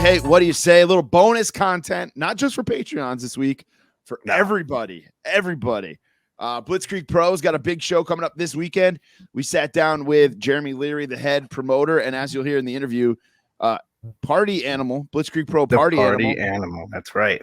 Hey, what do you say? A little bonus content, not just for Patreons this week, for everybody. Blitzkrieg Pro's got a big show coming up this weekend. We sat down with Jeremy Leary, the head promoter, and as you'll hear in the interview, Party Animal, Blitzkrieg Pro Party Animal. That's right.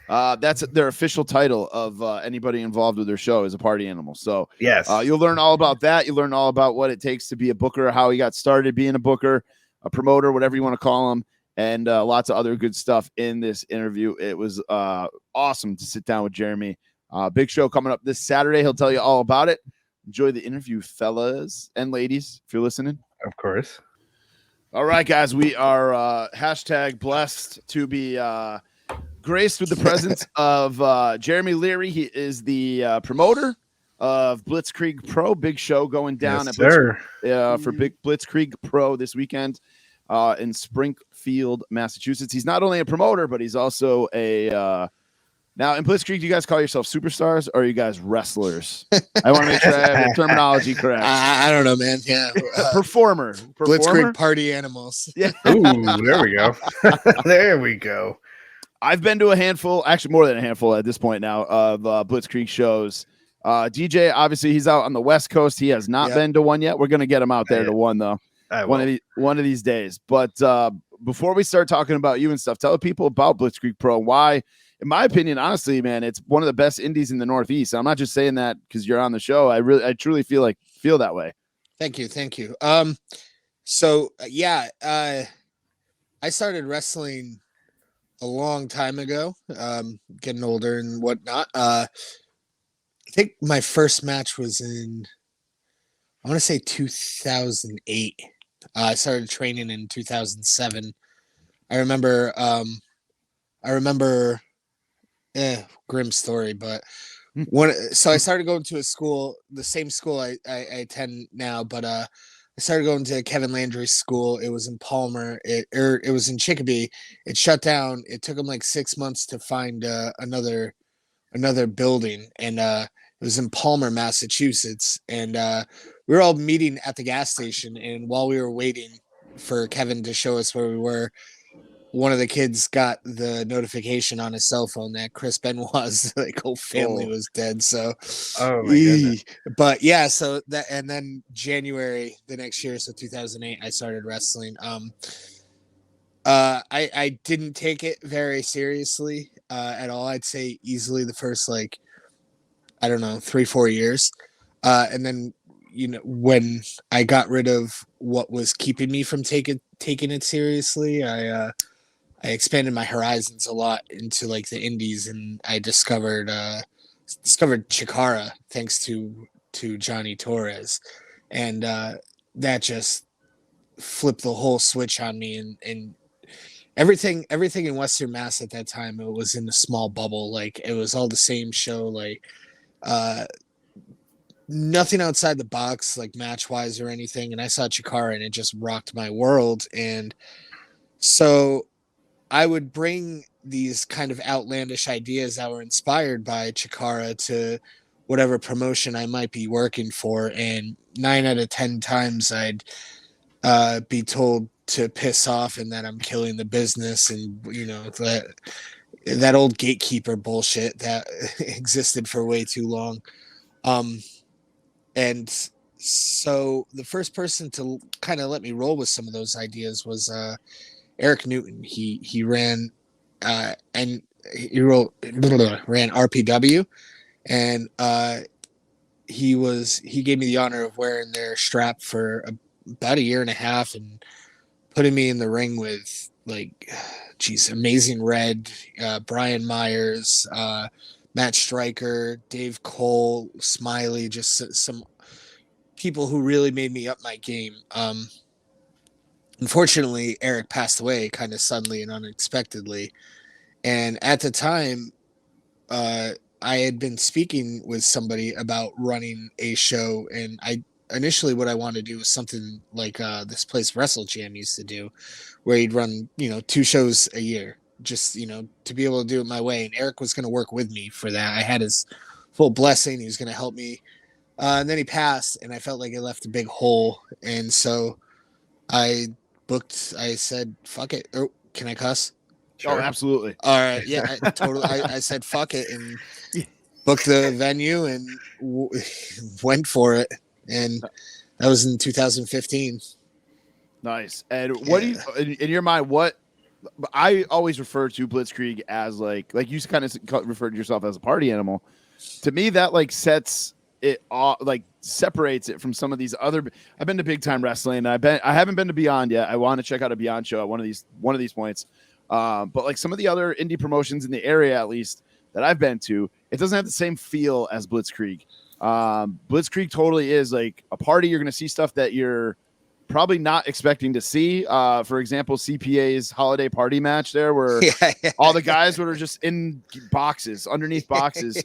That's their official title of anybody involved with their show is a party animal. So yes, you'll learn all about that. You'll learn all about what it takes to be a booker, how he got started being a booker, a promoter, whatever you want to call him, and lots of other good stuff in this interview. It was awesome to sit down with Jeremy. Big show coming up this Saturday. He'll tell you all about it. Enjoy the interview, fellas and ladies, if you're listening. Of course. All right, guys, we are hashtag blessed to be graced with the presence of Jeremy Leary. He is the promoter of Blitzkrieg Pro. Big show going down for Big Blitzkrieg Pro this weekend in Springfield, Massachusetts. He's not only a promoter, but he's also a now in Blitzkrieg. Do you guys call yourself superstars or are you guys wrestlers? I want to make sure I have the terminology correct. I don't know, man. Yeah, performer. Blitzkrieg Party Animals. Yeah. Ooh, there we go. There we go. I've been to a handful, actually more than a handful at this point now, of Blitzkrieg shows. DJ, obviously, he's out on the West Coast. He has not been to one yet. We're going to get him out there to one, though, one of these days. But before we start talking about you and stuff, tell the people about Blitzkrieg Pro. Why, in my opinion, honestly, man, it's one of the best indies in the Northeast. I'm not just saying that because you're on the show. I truly feel that way. Thank you. I started wrestling a long time ago, getting older and whatnot. I think my first match was in, I want to say 2008. I started training in 2007. I remember, grim story, but so I started going to a school, the same school I attend now, but I started going to Kevin Landry's school. It was in Palmer. It was in Chicopee. It shut down. It took him like 6 months to find another building, and it was in Palmer, Massachusetts. And we were all meeting at the gas station. And while we were waiting for Kevin to show us where we were, one of the kids got the notification on his cell phone that Chris Benoit's whole family was dead. So, oh my goodness. But yeah, so that, and then January the next year, so 2008, I started wrestling. I didn't take it very seriously at all. I'd say easily the first 3-4 years, and then when I got rid of what was keeping me from taking it seriously, I expanded my horizons a lot into the indies, and I discovered Chikara thanks to Johnny Torres, and that just flipped the whole switch on me, and everything in Western Mass at that time, it was in a small bubble. It was all the same show, nothing outside the box, match wise or anything. And I saw Chikara and it just rocked my world. And so I would bring these kind of outlandish ideas that were inspired by Chikara to whatever promotion I might be working for. And 9 out of 10 times I'd be told to piss off and that I'm killing the business, and that old gatekeeper bullshit that existed for way too long. And so the first person to kind of let me roll with some of those ideas was Eric Newton. He ran ran RPW, and he gave me the honor of wearing their strap for about a year and a half and putting me in the ring with Amazing Red, Brian Myers, Matt Stryker, Dave Cole, Smiley, just some people who really made me up my game. Unfortunately, Eric passed away kind of suddenly and unexpectedly. And at the time, I had been speaking with somebody about running a show, and initially what I wanted to do was something like this place Wrestle Jam used to do, where he'd run 2 shows a year, just to be able to do it my way. And Eric was going to work with me for that. I had his full blessing. He was going to help me, and then he passed, and I felt like it left a big hole. And so I said fuck it, or Can I cuss? Oh, absolutely. All right. Yeah, I totally. I said fuck it and booked the venue and went for it. And that was in 2015. Nice. And what do you, in your mind, what I always refer to Blitzkrieg as like you kind of referred to yourself as a party animal. To me, that like sets it off, like separates it from some of these other. I've been to big time wrestling. I haven't been to Beyond yet. I want to check out a Beyond show at one of these points. But like some of the other indie promotions in the area, at least that I've been to, it doesn't have the same feel as Blitzkrieg. Blitzkrieg totally is like a party. You're going to see stuff that you're probably not expecting to see. For example, CPA's holiday party match there, where all the guys were just in boxes, underneath boxes,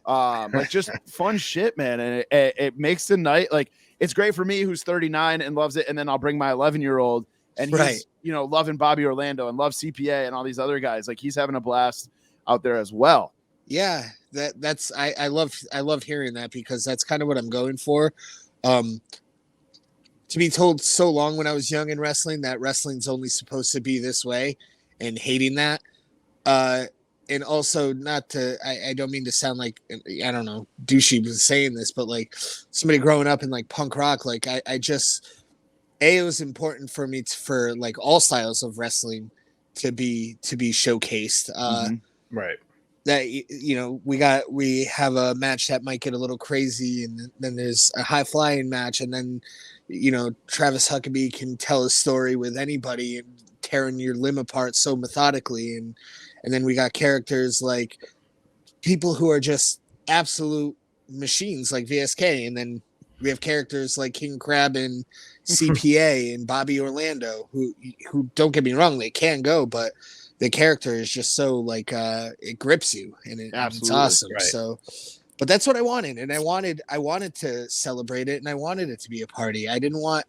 like just fun shit, man. And it makes the night, like, it's great for me who's 39 and loves it. And then I'll bring my 11-year-old and he's, loving Bobby Orlando and loves CPA and all these other guys. Like, he's having a blast out there as well. Yeah, that's I love hearing that, because that's kind of what I'm going for. To be told so long when I was young in wrestling that wrestling's only supposed to be this way, and hating that. And also, not to, I don't mean to sound like, I don't know, douchey was saying this, but like somebody growing up in like punk rock, like I just, it was important for me for like all styles of wrestling to be showcased. Right. That, we have a match that might get a little crazy, and then there's a high flying match, and then Travis Huckabee can tell a story with anybody and tearing your limb apart so methodically, and then we got characters like people who are just absolute machines like VSK, and then we have characters like King Crab and CPA and Bobby Orlando, who don't get me wrong, they can go, but the character is just so like it grips you, and it's awesome. Right. So, but that's what I wanted, and I wanted to celebrate it, and I wanted it to be a party. I didn't want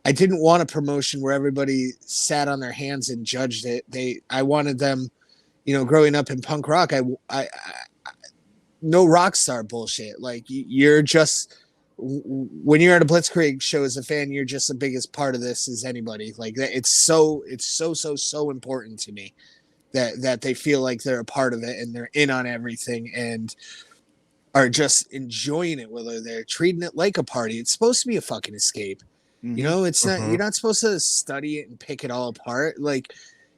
a promotion where everybody sat on their hands and judged it. I wanted them, growing up in punk rock, I no rock star bullshit. Like, you're just, when you're at a Blitzkrieg show as a fan, you're just the biggest part of this as anybody. Like, that, it's so important to me that they feel like they're a part of it and they're in on everything and are just enjoying it, whether they're treating it like a party. It's supposed to be a fucking escape. It's not, you're not supposed to study it and pick it all apart. Like,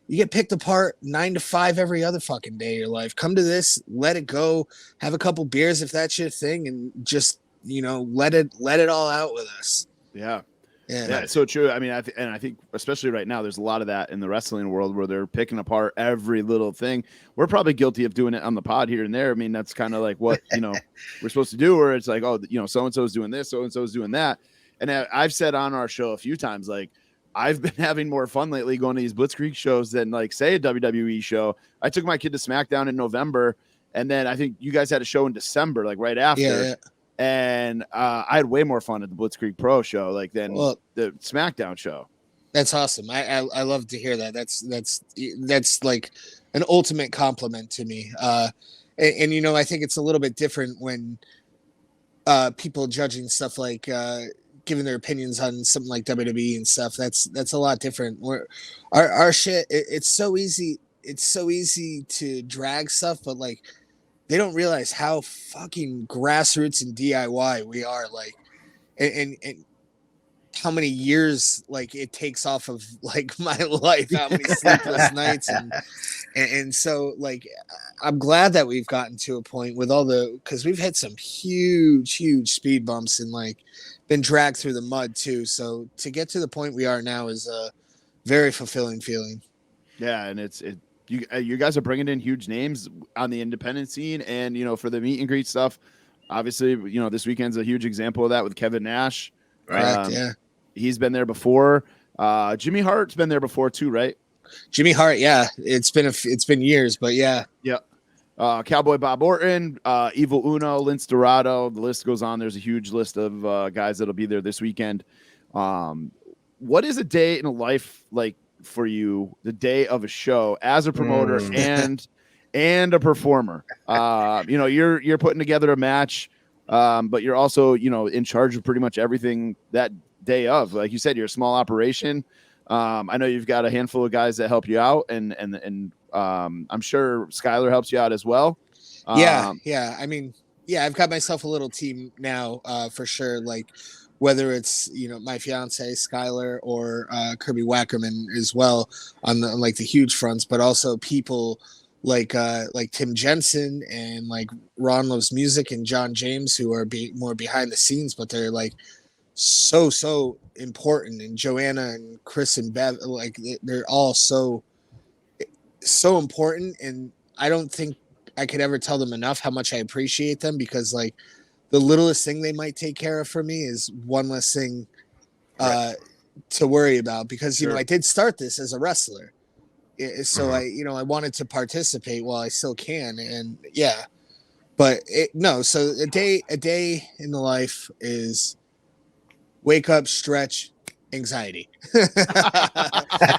you get picked apart 9 to 5 every other fucking day of your life. Come to this, let it go, have a couple beers if that's your thing, and just, let it all out with us. Yeah, it's so true. I mean, I think especially right now, there's a lot of that in the wrestling world where they're picking apart every little thing. We're probably guilty of doing it on the pod here and there. I mean, that's kind of like what we're supposed to do, where it's like, oh, so and so is doing this, so and so is doing that. And I've said on our show a few times, like, I've been having more fun lately going to these Blitzkrieg shows than, like, say, a WWE show. I took my kid to SmackDown in November, and then I think you guys had a show in December, like right after. Yeah. And I had way more fun at the Blitzkrieg Pro show, like, than the SmackDown show. That's awesome. I love to hear that. That's like an ultimate compliment to me. And I think it's a little bit different when people judging stuff like giving their opinions on something like WWE and stuff. That's a lot different. Where our shit, it's so easy. It's so easy to drag stuff, but like, they don't realize how fucking grassroots and DIY we are. Like, and how many years like it takes off of like my life, how many sleepless nights, and so like, I'm glad that we've gotten to a point with because we've had some huge speed bumps and like been dragged through the mud too. So to get to the point we are now is a very fulfilling feeling. Yeah, and you guys are bringing in huge names on the independent scene, and for the meet and greet stuff. Obviously, this weekend's a huge example of that with Kevin Nash. Correct. Yeah, he's been there before. Jimmy Hart's been there before too, right? Jimmy Hart, yeah. It's been years, but yeah. Yeah. Cowboy Bob Orton, Evil Uno, Lince Dorado. The list goes on. There's a huge list of guys that'll be there this weekend. What is a day in a life like for you, the day of a show as a promoter and a performer? You're putting together a match, but you're also in charge of pretty much everything that day of. Like you said, you're a small operation. I know you've got a handful of guys that help you out, and I'm sure Skylar helps you out as well. Yeah. I mean, yeah, I've got myself a little team now, for sure. Like whether it's my fiance Skylar or Kirby Wackerman as well on like the huge fronts, but also people like Tim Jensen and like Ron Loves Music and John James, who are more behind the scenes, but they're like so important. And Joanna and Chris and Bev, like they're all so important. And I don't think I could ever tell them enough how much I appreciate them, because like the littlest thing they might take care of for me is one less thing to worry about, because I did start this as a wrestler. So I wanted to participate while I still can. And yeah, but so a day in the life is wake up, stretch, anxiety.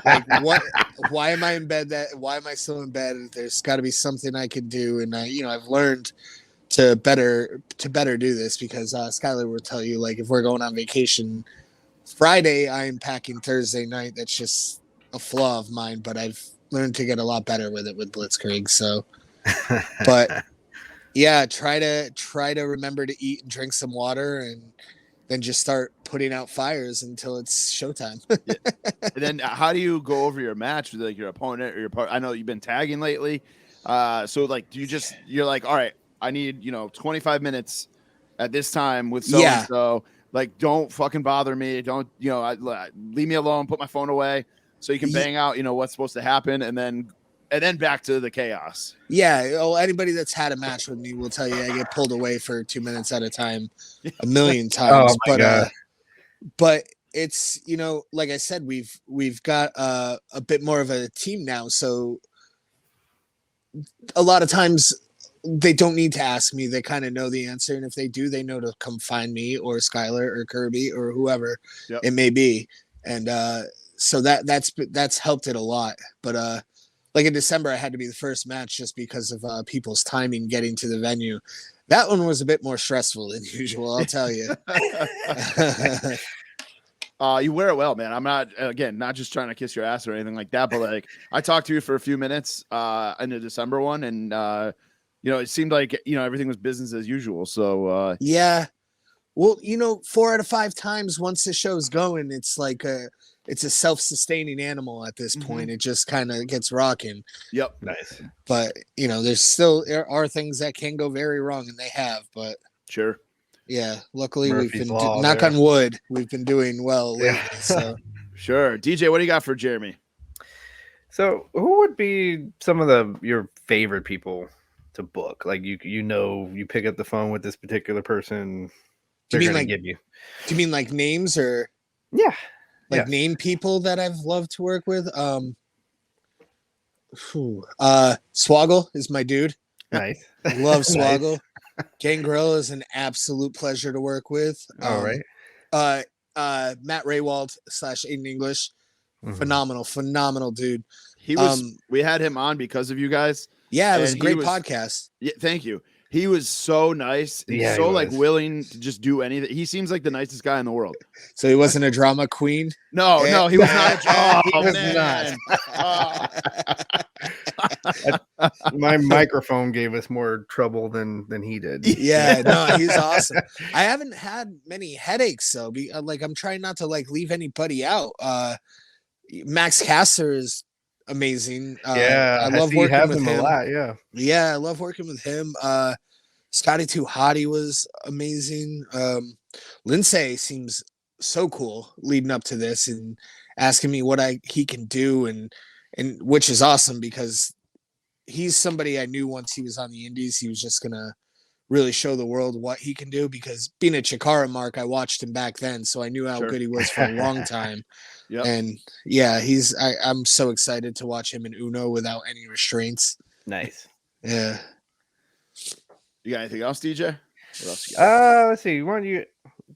Like why am I in bed? Why am I still in bed? There's got to be something I can do. And I've learned to better do this, because Skylar will tell you, like, if we're going on vacation Friday, I'm packing Thursday night. That's just a flaw of mine, but I've learned to get a lot better with it with Blitzkrieg. So, but yeah, try to remember to eat and drink some water, and then just start putting out fires until it's showtime. And then how do you go over your match with like your opponent or your partner? I know you've been tagging lately. So like, you're like, all right, I need, 25 minutes at this time with so-and-so. Like, don't fucking bother me. Don't, leave me alone, put my phone away so you can bang out, what's supposed to happen. And then back to the chaos. Yeah. Oh, anybody that's had a match with me will tell you I get pulled away for 2 minutes at a time, a million times. But it's, like I said, we've got a bit more of a team now. So a lot of times they don't need to ask me. They kind of know the answer. And if they do, they know to come find me or Skylar or Kirby or whoever it may be. And so that's helped it a lot. But like in December, I had to be the first match just because of people's timing getting to the venue. That one was a bit more stressful than usual, I'll tell you. You wear it well, man. I'm not just trying to kiss your ass or anything like that, but like I talked to you for a few minutes in the December one, and it seemed like everything was business as usual. So yeah, well, 4 out of 5 times once the show's going, it's like it's a self-sustaining animal at this point. It just kind of gets rocking. Yep, nice. But there are things that can go very wrong, and they have. But sure. Yeah, luckily Murphy's we've been Law on wood. We've been doing well lately. So sure. DJ, what do you got for Jeremy? So who would be some of your favorite people to book? Like you pick up the phone with this particular person. Do you mean like names or name people that I've loved to work with? Swoggle is my dude. Nice. I love Swoggle. Gangrel is an absolute pleasure to work with. All right. Matt Raywald / Aiden English. Phenomenal dude. He was we had him on because of you guys. Yeah, it was a great podcast. Yeah, thank you. He was so nice and so like willing to just do anything. He seems like the nicest guy in the world. So he wasn't a drama queen? No, he was not a drama queen. He was not. My microphone gave us more trouble than he did. Yeah, no, he's awesome. I haven't had many headaches though. I'm trying not to leave anybody out. Max Casser is amazing. I love working with him a lot. I love working with him. Scotty Too Hottie was amazing. Lindsay seems so cool leading up to this and asking me what he can do, and which is awesome because he's somebody I knew once he was on the indies. He was just gonna really show the world what he can do, because being a Chikara mark, I watched him back then, so I knew how good he was for a long time. And yeah, I'm so excited to watch him in Uno without any restraints. Nice. Yeah. You got anything else, DJ? What else you got? Let's see. Why don't you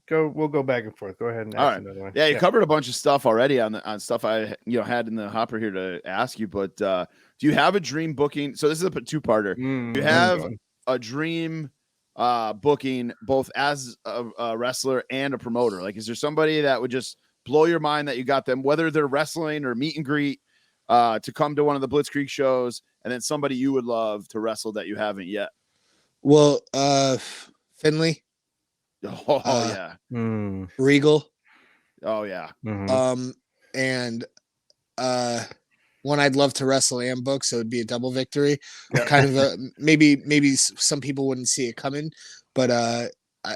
go? We'll go back and forth. Go ahead and ask another one. Yeah, you covered a bunch of stuff already on stuff I had in the hopper here to ask you. But do you have a dream booking? So this is a 2-parter. Do you have a dream booking both as a wrestler and a promoter? Like, is there somebody that would just blow your mind that you got them, whether they're wrestling or meet and greet, to come to one of the Blitzkrieg shows, and then somebody you would love to wrestle that you haven't yet? Well, Finley, Oh, yeah. Regal, Oh, yeah. and one I'd love to wrestle and book, so it'd be a double victory. Yeah. Kind of a maybe some people wouldn't see it coming, but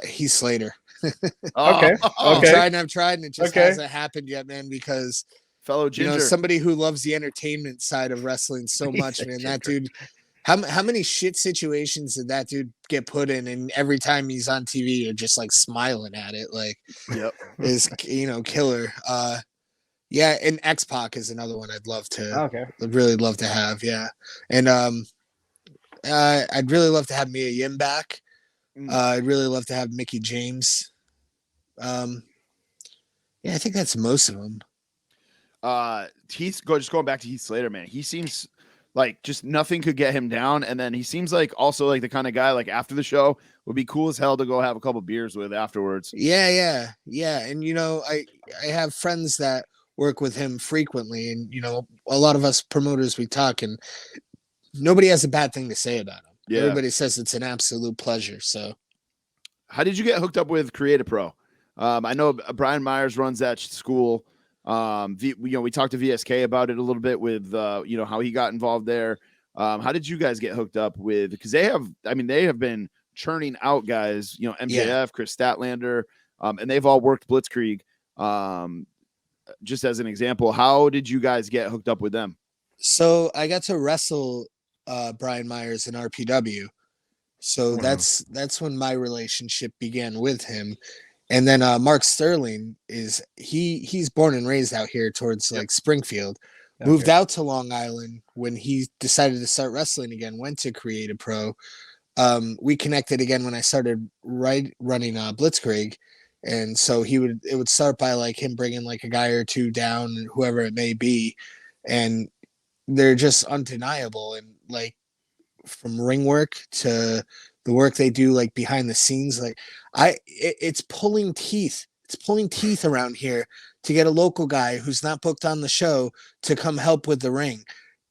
Heath Slater. Okay. I've tried, and it just hasn't happened yet, man. Because Fellow Ginger. somebody who loves the entertainment side of wrestling so much, man. That dude. How many shit situations did that dude get put in? And every time he's on TV, you're just like smiling at it, like, yep, is killer. Yeah, and X-Pac is another one I'd love to. I'd really love to have. Yeah, and I'd really love to have Mia Yim back. I'd really love to have Mickey James. Yeah, I think that's most of them. Just going back to Heath Slater, man. He seems like just nothing could get him down, and then he seems like also like the kind of guy like after the show would be cool as hell to go have a couple beers with afterwards. Yeah. And I have friends that work with him frequently, and a lot of us promoters, we talk, and nobody has a bad thing to say about him. Yeah. Everybody says it's an absolute pleasure. So how did you get hooked up with Creative Pro? I know Brian Myers runs that school. We talked to VSK about it a little bit with how he got involved there. How did you guys get hooked up with, because they have been churning out guys, MJF, Chris Statlander, and they've all worked Blitzkrieg. Just as an example, how did you guys get hooked up with them? So I got to wrestle Brian Myers in RPW. So that's when my relationship began with him. And then Mark Sterling he's born and raised out here towards like Springfield, moved out to Long Island when he decided to start wrestling again, went to Creative Pro. We connected again when I started running Blitzkrieg. And so it would start by like him bringing like a guy or two down, whoever it may be. And they're just undeniable. And like from ring work to the work they do like behind the scenes, like it's pulling teeth. It's pulling teeth around here to get a local guy who's not booked on the show to come help with the ring.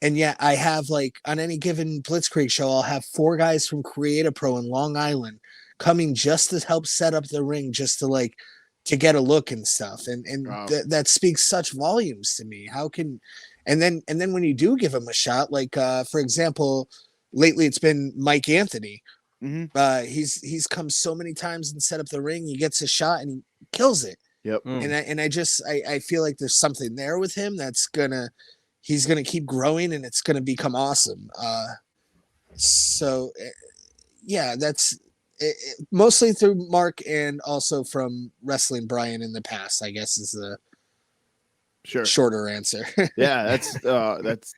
And yet I have like on any given Blitzkrieg show, I'll have 4 guys from Creative Pro in Long Island coming just to help set up the ring, just to get a look and stuff. And wow. That speaks such volumes to me. And then when you do give him a shot, like for example, lately it's been Mike Anthony. Mm-hmm. He's come so many times and set up the ring. He gets a shot and he kills it. Yep. And I feel like there's something there with him he's gonna keep growing and it's gonna become awesome. So yeah, that's it, mostly through Mark and also from wrestling Brian in the past, I guess is the shorter answer. Yeah,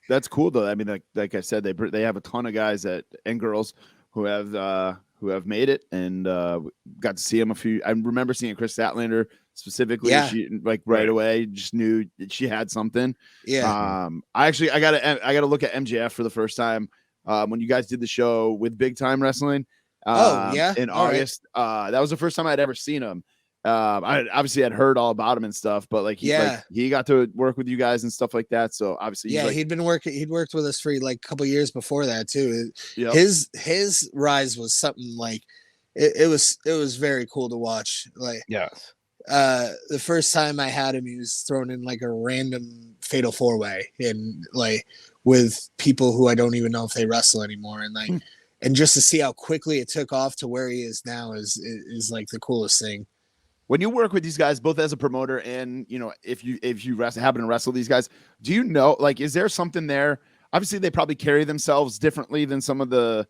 that's cool though. I mean, like I said, they have a ton of guys and girls who have made it, and got to see him I remember seeing Chris Statlander specifically. Yeah. She right away just knew that she had something. Yeah. I gotta look at MJF for the first time when you guys did the show with Big Time Wrestling. In August. Right. That was the first time I'd ever seen him. I obviously had heard all about him and stuff, but he got to work with you guys and stuff like that. So obviously, he'd worked with us for like a couple years before that too. Yep. His rise was something like it was very cool to watch. Like, yes. The first time I had him, he was thrown in like a random fatal 4-way and like with people who I don't even know if they wrestle anymore. And like, and just to see how quickly it took off to where he is now is like the coolest thing. When you work with these guys, both as a promoter and, if you happen to wrestle these guys, do you know, like, is there something there? Obviously they probably carry themselves differently than some of the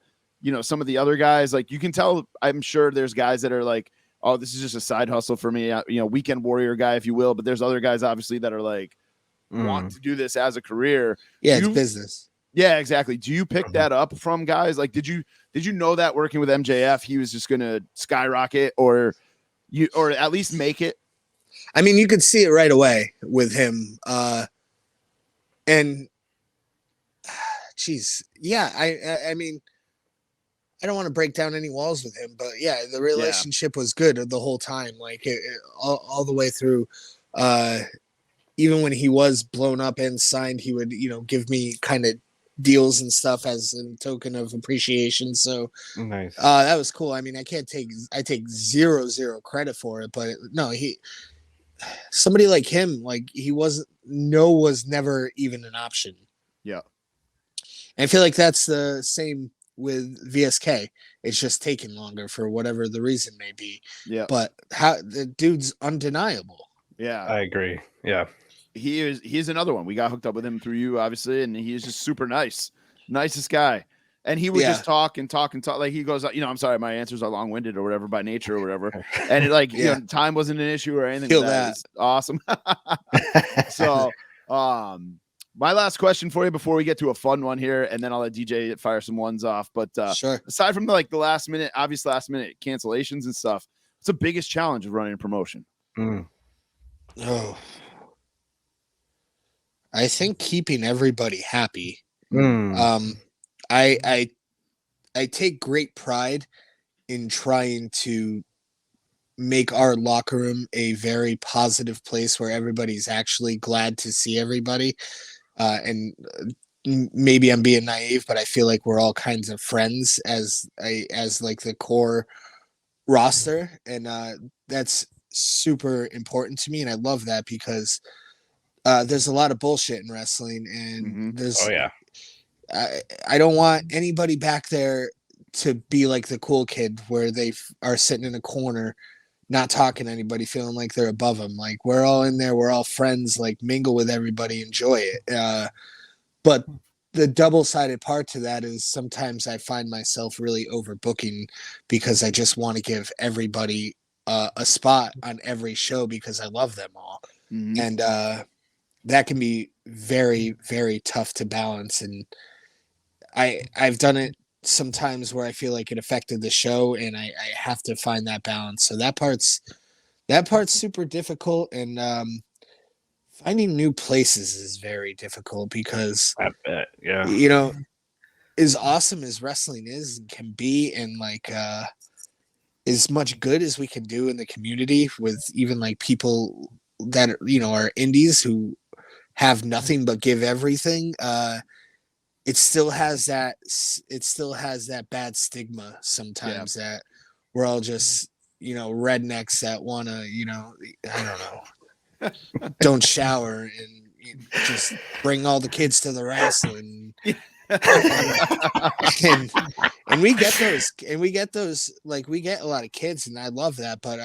other guys. Like you can tell, I'm sure there's guys that are like, oh, this is just a side hustle for me, weekend warrior guy, if you will. But there's other guys obviously that are like, want to do this as a career. Yeah. It's business. Yeah, exactly. Do you pick that up from guys? Like, did you know that working with MJF, he was just going to skyrocket or at least make it? I mean, you could see it right away with him. And geez, yeah, I mean, I don't want to break down any walls with him, but yeah, the relationship was good the whole time. Like all the way through Even when he was blown up and signed, he would, give me kind of deals and stuff as a token of appreciation. So Nice. that was cool. I mean, I take zero credit for it, but no, somebody like him, like was never even an option. Yeah. And I feel like that's the same with VSK. It's just taking longer for whatever the reason may be. Yeah. But the dude's undeniable. Yeah. I agree. Yeah. He's another one. We got hooked up with him through you, obviously, and he's just super nice. Nicest guy. And he would just talk. Like he goes, I'm sorry, my answers are long-winded or whatever by nature or whatever. And it, time wasn't an issue or anything. Feel that is awesome. So, my last question for you before we get to a fun one here, and then I'll let DJ fire some ones off. But sure. Aside from the last minute cancellations and stuff, what's the biggest challenge of running a promotion? Oh, I think keeping everybody happy. I take great pride in trying to make our locker room a very positive place where everybody's actually glad to see everybody. And maybe I'm being naive, but I feel like we're all kinds of friends as like the core roster, and that's super important to me, and I love that because there's a lot of bullshit in wrestling, and there's I don't want anybody back there to be like the cool kid where they are sitting in a corner not talking to anybody, feeling like they're above them. Like, we're all in there, we're all friends, like, mingle with everybody, enjoy it. But the double-sided part to that is sometimes I find myself really overbooking because I just want to give everybody a spot on every show because I love them all. And that can be very, very tough to balance. And I've done it sometimes where I feel like it affected the show, and I have to find that balance. So that part's super difficult, and finding new places is very difficult because I bet, yeah. As awesome as wrestling is and can be, and like as much good as we can do in the community with even like people that are indies who have nothing but give everything, it still has that bad stigma sometimes that we're all just rednecks that want to I don't know, don't shower and just bring all the kids to the wrestling. and we get those like we get a lot of kids, and I love that, but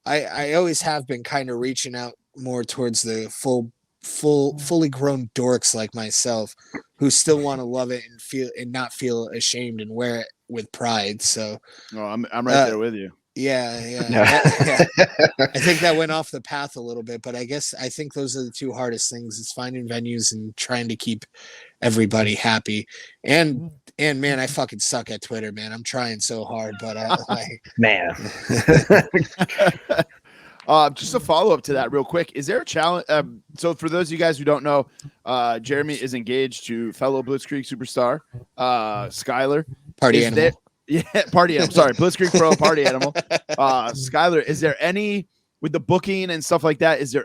I always have been kind of reaching out more towards the fully grown dorks like myself who still want to love it and not feel ashamed and wear it with pride. So I'm right there with you. Yeah. I think that went off the path a little bit, but I think those are the two hardest things: is finding venues and trying to keep everybody happy. And man, I fucking suck at Twitter, man. I'm trying so hard, but man. Just a follow up to that real quick. Is there a challenge? So for those of you guys who don't know, Jeremy is engaged to fellow Blitzkrieg superstar, Skylar. Party animal. Party animal. Sorry, Blitzkrieg Pro party animal. Skylar, is there any, with the booking and stuff like that, is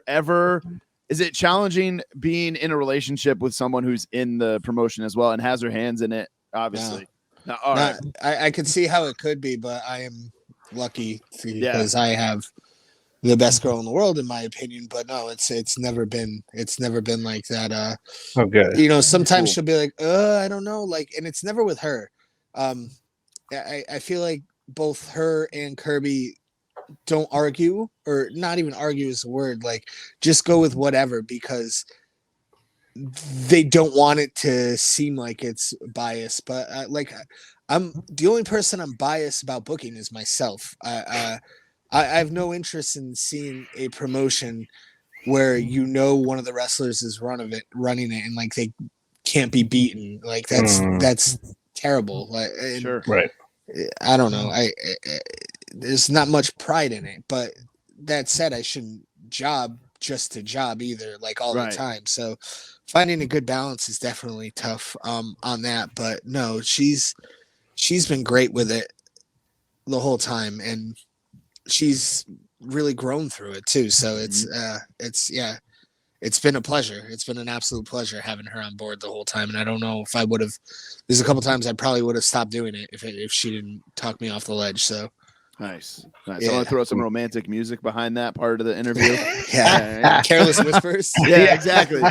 it challenging being in a relationship with someone who's in the promotion as well and has her hands in it, obviously? No. All right. I could see how it could be, but I am lucky because I have the best girl in the world, in my opinion. But no, it's never been like that. Okay. Sometimes she'll be like, I don't know, like, and it's never with her. I feel like both her and Kirby don't argue, or not even argue is the word, like just go with whatever, because they don't want it to seem like it's biased. But I'm the only person I'm biased about booking is myself. I have no interest in seeing a promotion where one of the wrestlers is running it and like they can't be beaten. Like that's terrible. Like, sure, right. I don't know. There's not much pride in it, but that said, I shouldn't job just to job either, like all the time. So finding a good balance is definitely tough on that. But no, she's been great with it the whole time, and she's really grown through it too. So it's been a pleasure. It's been an absolute pleasure having her on board the whole time. And I don't know if I would have. There's a couple times I probably would have stopped doing it if she didn't talk me off the ledge. So nice. I Yeah. want to throw some romantic music behind that part of the interview. yeah, careless whispers. Yeah, exactly.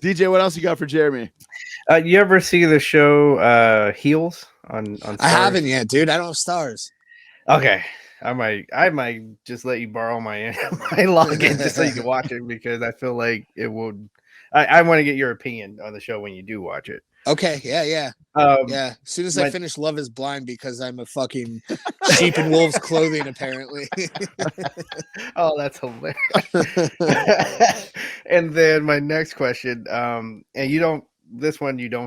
DJ, what else you got for Jeremy? You ever see the show Heels on Stars? I haven't yet, dude. I don't have stars. Okay. I might just let you borrow my my login just so you can watch it, because I feel like it would. I want to get your opinion on the show when you do watch it. Okay, yeah. Yeah. As soon as I finish Love is Blind, because I'm a fucking sheep in wolves clothing, apparently. Oh, that's hilarious. And then my next question, and you don't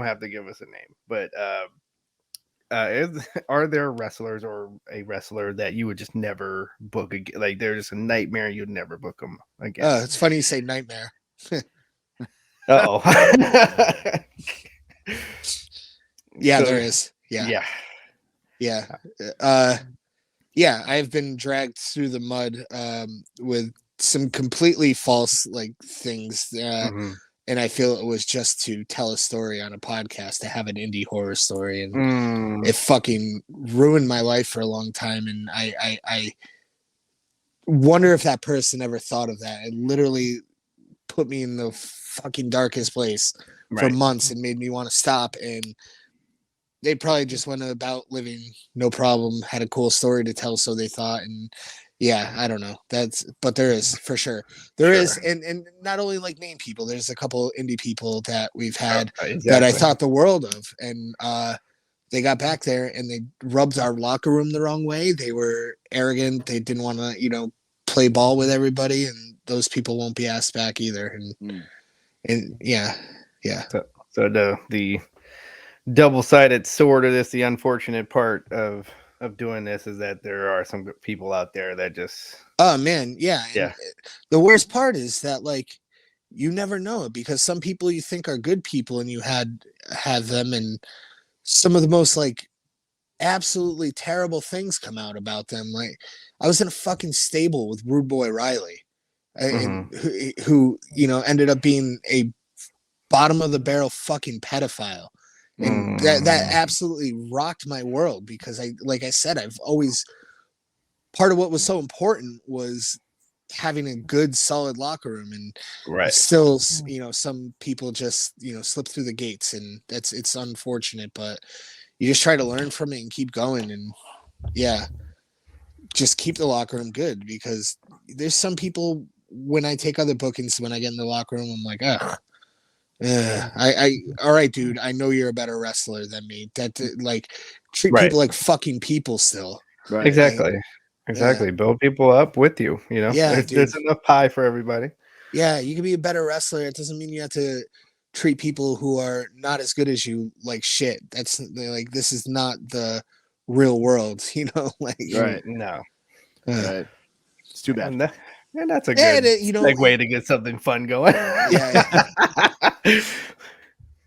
have to give us a name, but are there wrestlers or a wrestler that you would just never book again? Like they're just a nightmare, you'd never book them again? It's funny you say nightmare. Oh. Yeah, So, there is. Yeah. I've been dragged through the mud with some completely false like things, Mhm. and I feel it was just to tell a story on a podcast, to have an indie horror story, and it fucking ruined my life for a long time. And I wonder if that person ever thought of that. It literally put me in the fucking darkest place for months and made me want to stop. And they probably just went about living no problem, had a cool story to tell, so they thought. And yeah, I don't know. But there is, for sure. There is, and not only like main people, there's a couple indie people that we've had that I thought the world of. And they got back there and they rubbed our locker room the wrong way. They were arrogant. They didn't want to, play ball with everybody, and those people won't be asked back either. And yeah. So the double-sided sword of this, the unfortunate part of doing this, is that there are some people out there that just, oh man, yeah. Yeah. The worst part is that, like, you never know it, because some people you think are good people and you have them, and some of the most like absolutely terrible things come out about them. Like, I was in a fucking stable with Rude Boy Riley, and who ended up being a bottom of the barrel fucking pedophile. And that absolutely rocked my world, because like I said, I've always, part of what was so important was having a good solid locker room. And still, some people just slip through the gates, and it's unfortunate, but you just try to learn from it and keep going. And just keep the locker room good, because there's some people, when I take other bookings, when I get in the locker room, I'm like, all right, dude, I know you're a better wrestler than me. That like treat people like fucking people still. Right. Exactly. Build people up with you. Yeah, there's enough pie for everybody. Yeah, you can be a better wrestler. It doesn't mean you have to treat people who are not as good as you like shit. That's like, this is not the real world, Right. No. Right. It's too bad. And that's a good segue to get something fun going.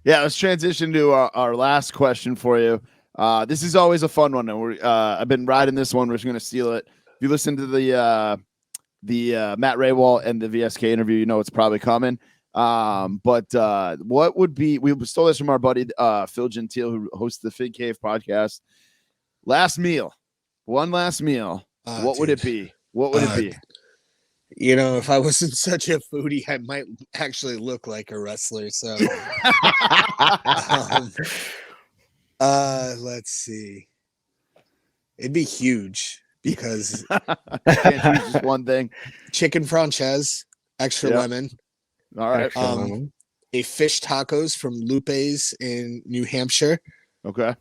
Let's transition to our last question for you. This is always a fun one, and I've been riding this one. We're just going to steal it. If you listen to the Matt Raywall and the VSK interview, it's probably coming. But what would be, we stole this from our buddy Phil Gentile, who hosts the Fig Cave podcast. One last meal. What would it be? What would it be? If I wasn't such a foodie, I might actually look like a wrestler. So, let's see. It'd be huge, because can't choose just one thing. Chicken franchise, extra lemon. All right. A fish tacos from Lupe's in New Hampshire. Okay.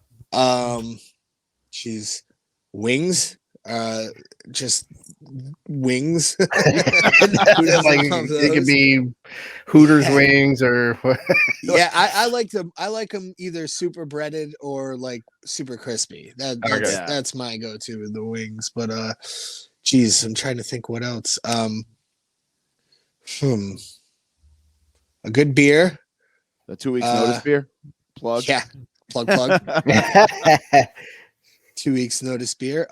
Wings. Just wings. It could be Hooters wings or I like them. I like them either super breaded or like super crispy. That's my go-to with the wings. But geez, I'm trying to think what else. A good beer. A 2 weeks notice beer. Plug. Plug. 2 weeks notice beer.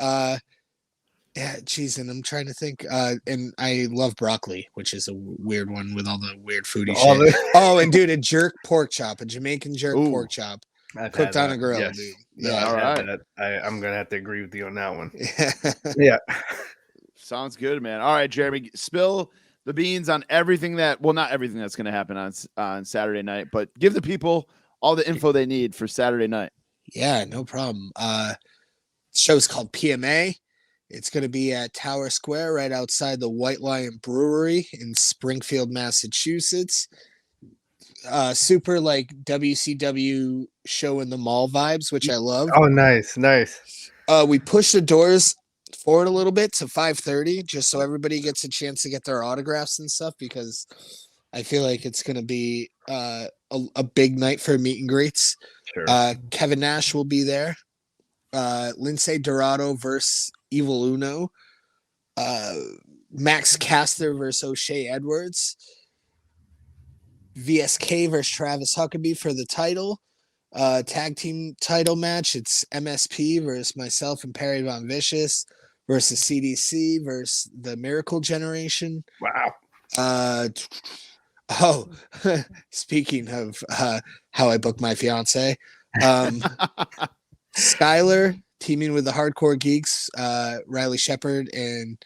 Yeah, geez, and I'm trying to think. And I love broccoli, which is a weird one with all the weird foodie All shit. the- Oh, and dude, a jerk pork chop, a Jamaican jerk Ooh. pork chop, I've cooked had on that. a grill, Yes. dude. No, Yeah. I've All had right. that. I'm gonna have to agree with you on that one. Yeah. Yeah. Sounds good, man. All right, Jeremy, spill the beans on everything not everything that's going to happen on Saturday night, but give the people all the info they need for Saturday night. Yeah, no problem. Show's called PMA. It's going to be at Tower Square right outside the White Lion Brewery in Springfield, Massachusetts. Super like WCW show in the mall vibes, which I love. Oh, nice. We pushed the doors forward a little bit to 5:30 just so everybody gets a chance to get their autographs and stuff, because I feel like it's going to be a big night for meet and greets. Sure. Kevin Nash will be there. Lindsay Dorado versus Evil Uno. Max Caster versus O'Shea Edwards. VSK versus Travis Huckabee for the title. Tag team title match. It's MSP versus myself and Perry Von Vicious versus CDC versus the Miracle Generation. Wow. Speaking of how I book my fiance, Skylar teaming with the Hardcore Geeks, Riley Shepard and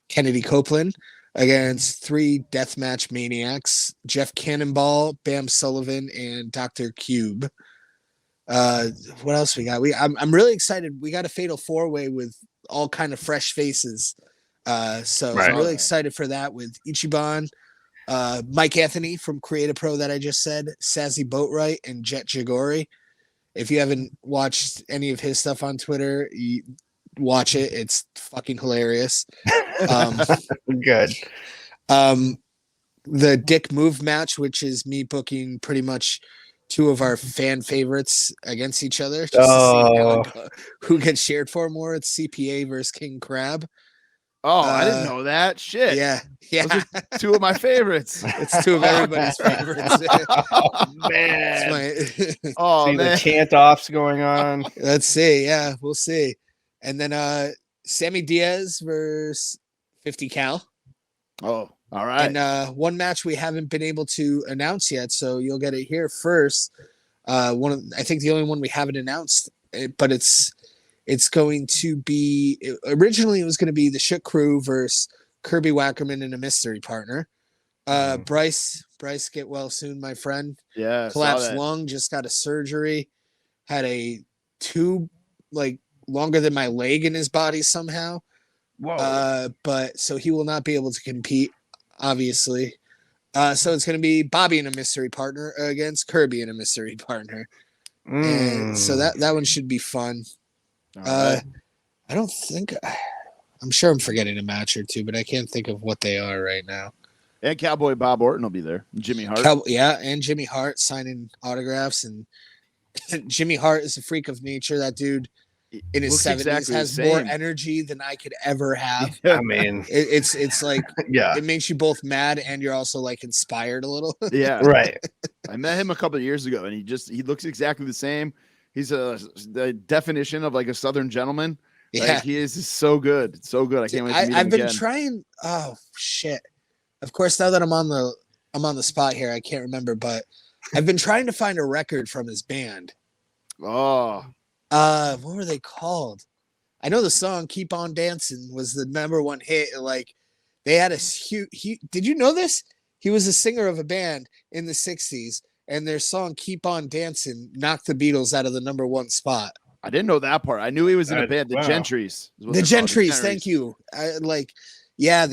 Kennedy Copeland against 3 deathmatch maniacs, Jeff Cannonball, Bam Sullivan, and Dr. Cube. What else we got? I'm really excited. We got a fatal 4-way with all kind of fresh faces. So Right. I'm really excited for that with Ichiban, Mike Anthony from Creative Pro that I just said, Sassy Boatwright, and Jet Jagori. If you haven't watched any of his stuff on Twitter, you watch it. It's fucking hilarious. Good. The Dick Move match, which is me booking pretty much 2 of our fan favorites against each other, just to see who gets shared for more. It's CPA versus King Crab. Oh, I didn't know that. Shit. Yeah. Those are 2 of my favorites. It's 2 of everybody's favorites. Oh, man. Oh, see man. the chant offs going on. Let's see. Yeah, we'll see. And then Sammy Diaz versus 50 Cal. Oh, all right. And one match we haven't been able to announce yet, so you'll get it here first. I think the only one we haven't announced, but it's going to be, originally it was going to be the Shook Crew versus Kirby Wackerman and a mystery partner. Bryce, get well soon, my friend. Yeah. Collapsed lung, just got a surgery, had a tube like longer than my leg in his body somehow. Whoa. But so he will not be able to compete, obviously. So it's going to be Bobby and a mystery partner against Kirby and a mystery partner. And so that one should be fun. Right. I don't think, I'm sure I'm forgetting a match or 2, but I can't think of what they are right now. And Cowboy Bob Orton will be there. Jimmy Hart. And Jimmy Hart signing autographs. And Jimmy Hart is a freak of nature. That dude in his 70s exactly has more energy than I could ever have. I mean, it's like, yeah, it makes you both mad and you're also like inspired a little. Yeah. right. I met him a couple of years ago and he looks exactly the same. He's the definition of like a Southern gentleman. Yeah. Like, he is so good. So good. I can't wait to meet him I've been again. trying. Oh shit. Of course, now that I'm on the spot here, I can't remember, but I've been trying to find a record from his band. Oh, What were they called? I know the song "Keep on Dancing" was the #1 hit. Like, they had a huge. Did you know this? He was a singer of a band in the '60s, and their song "Keep on Dancing" knocked the Beatles out of the #1 spot. I didn't know that part. I knew he was in a band. The Wow. Gentrys. The Gentrys. Thank you. The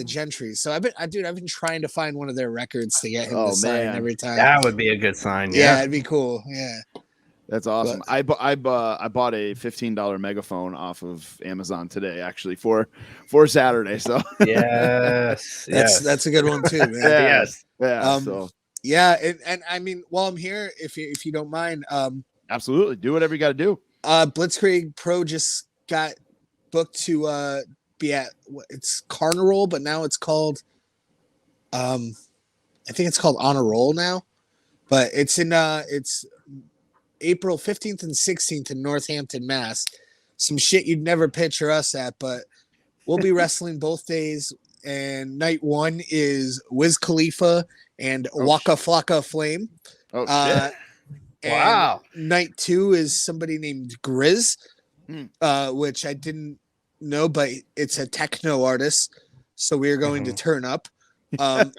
Gentrys. So I've been trying to find one of their records to get him to sign every time. That would be a good sign. Yeah, it'd be cool. Yeah. That's awesome. I bought a $15 megaphone off of Amazon today, actually for Saturday. So yes, that's a good one too, man. Yes, yeah. And I mean, while I'm here, if you don't mind, absolutely do whatever you got to do. Blitzkrieg Pro just got booked to be at it's Carnival, but now it's called I think it's called On a Roll now, but it's in it's April 15th and 16th in Northampton, Mass. Some shit you'd never picture us at, but we'll be wrestling both days. And night one is Wiz Khalifa and Waka Flocka Flame. Oh shit! And Wow. night two is somebody named Grizz, Hmm. Which I didn't know, but it's a techno artist. So we are going to turn up. And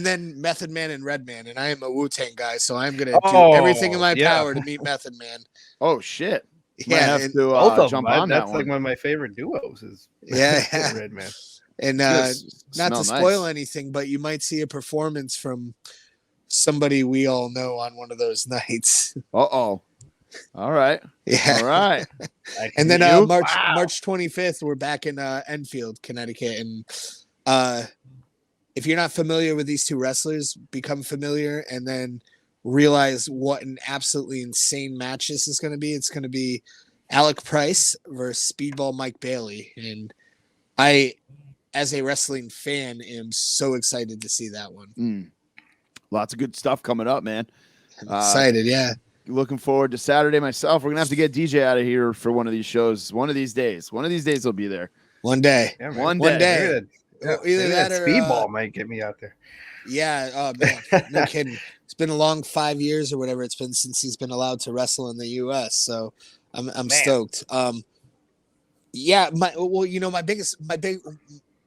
then Method Man and Redman, and I am a Wu-Tang guy, so I'm gonna do everything in my power to meet Method Man. Oh shit! Yeah, Might have and, to Both of jump them. on That's that like one. one of my favorite duos. Is yeah. Red Man. And not to spoil anything, but you might see a performance from somebody we all know on one of those nights. All right. Yeah. All right. And then March 25th, we're back in Enfield, Connecticut, and if you're not familiar with these two wrestlers, become familiar and then realize what an absolutely insane match this is going to be. It's going to be Alec Price versus Speedball Mike Bailey. And I, as a wrestling fan, am so excited to see that one. Lots of good stuff coming up, man. I'm excited, yeah. Looking forward to Saturday myself. We're going to have to get DJ out of here for one of these shows. One of these days he'll be there. One day. Yeah, one day. Either that or Speedball might get me out there. Yeah. Oh man, no kidding. It's been a long 5 years or whatever it's been since he's been allowed to wrestle in the U.S. So I'm stoked. Yeah. My big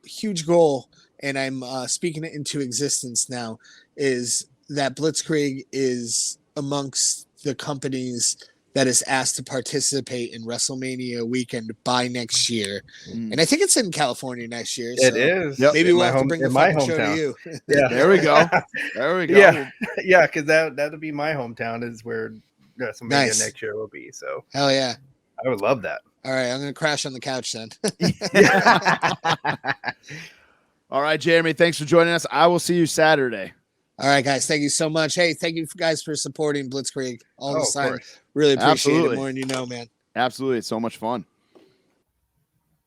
huge goal, and I'm speaking it into existence now, is that Blitzkrieg is amongst the companies that is asked to participate in WrestleMania weekend by next year. And I think it's in California next year. It is. Yep. Maybe we'll have to bring the fucking show to you. Yeah. There we go. There we go. Yeah, because that'll be my hometown is where WrestleMania next year will be. So hell yeah. I would love that. All right, I'm gonna crash on the couch then. All right, Jeremy, thanks for joining us. I will see you Saturday. All right, guys. Thank you so much. Hey, thank you guys for supporting Blitzkrieg all the time. Course. Really appreciate Absolutely. it more than you know, man. Absolutely. It's so much fun.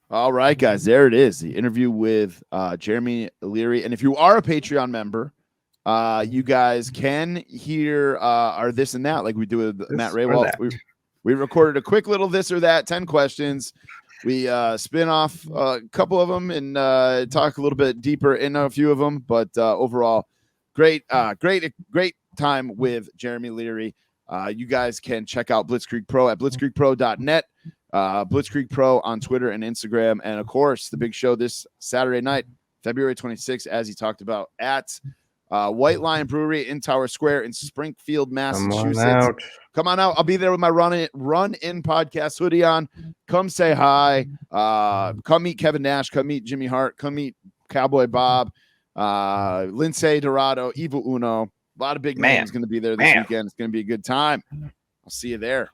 All right, guys. There it is. The interview with Jeremy Leary. And if you are a Patreon member, you guys can hear our this and that like we do with Matt Raywald. We recorded a quick little this or that, 10 questions. We spin off a couple of them and talk a little bit deeper in a few of them. But overall, great time with Jeremy Leary. You guys can check out Blitzkrieg Pro at blitzkriegpro.net, Blitzkrieg Pro on Twitter and Instagram. And of course, the big show this Saturday night, February 26th, as he talked about, at White Lion Brewery in Tower Square in Springfield, Massachusetts. Come on out. I'll be there with my run in podcast hoodie on. Come say hi. Come meet Kevin Nash. Come meet Jimmy Hart. Come meet Cowboy Bob, Lindsay Dorado, Evil Uno. A lot of big names going to be there this weekend. It's going to be a good time. I'll see you there.